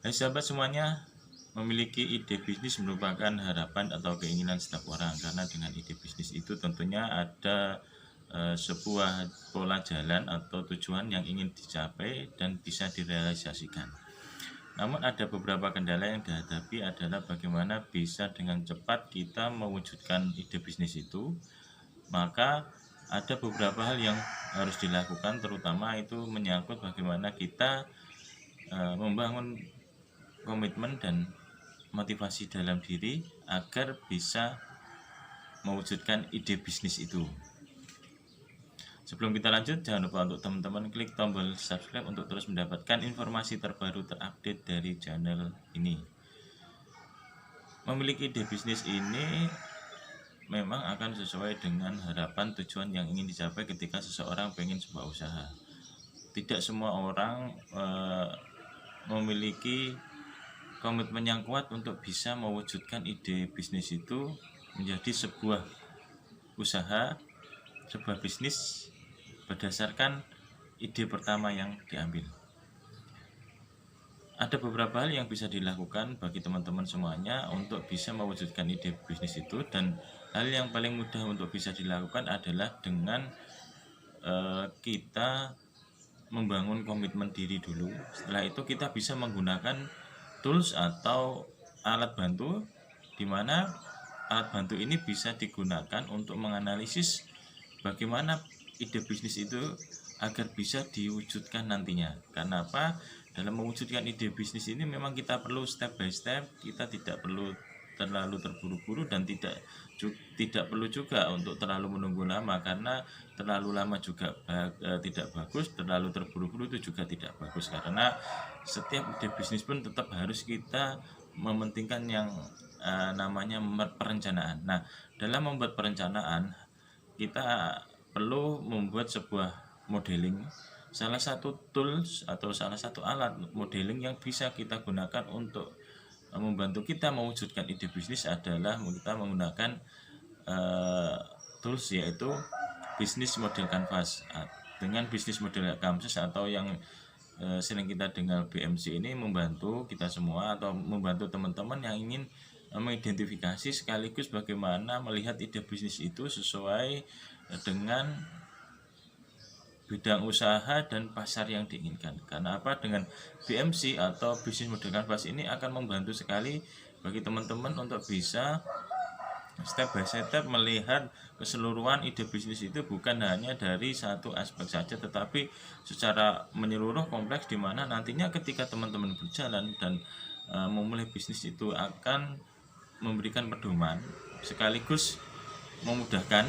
Hai sahabat semuanya, memiliki ide bisnis merupakan harapan atau keinginan setiap orang, karena dengan ide bisnis itu tentunya ada sebuah pola jalan atau tujuan yang ingin dicapai dan bisa direalisasikan. Namun ada beberapa kendala yang dihadapi adalah bagaimana bisa dengan cepat kita mewujudkan ide bisnis itu. Maka ada beberapa hal yang harus dilakukan, terutama itu menyangkut bagaimana kita membangun komitmen dan motivasi dalam diri agar bisa mewujudkan ide bisnis itu. Sebelum kita lanjut, jangan lupa untuk teman-teman klik tombol subscribe untuk terus mendapatkan informasi terbaru terupdate dari channel ini. Memiliki ide bisnis ini memang akan sesuai dengan harapan tujuan yang ingin dicapai ketika seseorang pengen sebuah usaha. Tidak semua orang memiliki komitmen yang kuat untuk bisa mewujudkan ide bisnis itu menjadi sebuah usaha, sebuah bisnis berdasarkan ide pertama yang diambil. Ada beberapa hal yang bisa dilakukan bagi teman-teman semuanya untuk bisa mewujudkan ide bisnis itu, dan hal yang paling mudah untuk bisa dilakukan adalah dengan kita membangun komitmen diri dulu. Setelah itu kita bisa menggunakan tools atau alat bantu, di mana alat bantu ini bisa digunakan untuk menganalisis bagaimana ide bisnis itu agar bisa diwujudkan nantinya. Karena apa? Dalam mewujudkan ide bisnis ini memang kita perlu step by step, kita tidak perlu terlalu terburu-buru dan tidak perlu juga untuk terlalu menunggu lama, karena terlalu lama juga tidak bagus, terlalu terburu-buru itu juga tidak bagus, karena setiap ide bisnis pun tetap harus kita mementingkan yang namanya perencanaan. Nah, dalam membuat perencanaan kita perlu membuat sebuah modeling. Salah satu tools atau salah satu alat modeling yang bisa kita gunakan untuk membantu kita mewujudkan ide bisnis adalah kita menggunakan tools, yaitu bisnis model canvas. Dengan bisnis model canvas atau yang sering kita dengar BMC ini membantu kita semua atau membantu teman-teman yang ingin mengidentifikasi sekaligus bagaimana melihat ide bisnis itu sesuai dengan bidang usaha dan pasar yang diinginkan. Karena apa? Dengan BMC atau bisnis model canvas ini akan membantu sekali bagi teman-teman untuk bisa step by step melihat keseluruhan ide bisnis itu, bukan hanya dari satu aspek saja, tetapi secara menyeluruh kompleks, di mana nantinya ketika teman-teman berjalan dan memulai bisnis itu akan memberikan pedoman sekaligus memudahkan